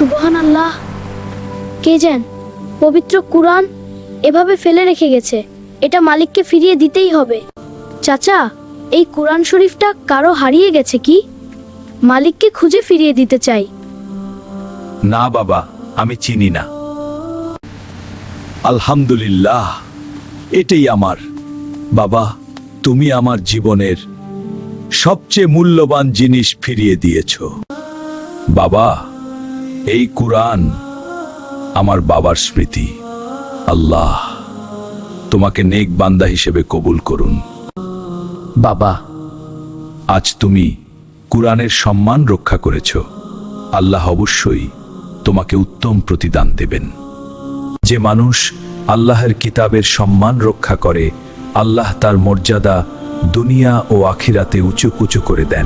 সুবহানাল্লাহ, কে যেন পবিত্র কুরআন এভাবে ফেলে রেখে গেছে। এটা মালিককে ফিরিয়ে দিতেই হবে। চাচা, এই কুরআন শরীফটা কারো হারিয়ে গেছে কি? মালিককে খুঁজে ফিরিয়ে দিতে চাই। না বাবা, আমি চিনি না। আলহামদুলিল্লাহ, এটাই আমার। বাবা, তুমি আমার জীবনের সবচেয়ে মূল্যবান জিনিস ফিরিয়ে দিয়েছ। বাবা, এই কুরআন আমার বাবার স্মৃতি। আল্লাহ তোমাকে নেক বান্দা হিসেবে কবুল করুন। বাবা, আজ তুমি কুরআনের সম্মান রক্ষা করেছ। আল্লাহ অবশ্যই তোমাকে উত্তম প্রতিদান দেবেন। যে মানুষ আল্লাহর কিতাবের সম্মান রক্ষা করে, আল্লাহ তার মর্যাদা দুনিয়া ও আখিরাতে উঁচু করে দেন।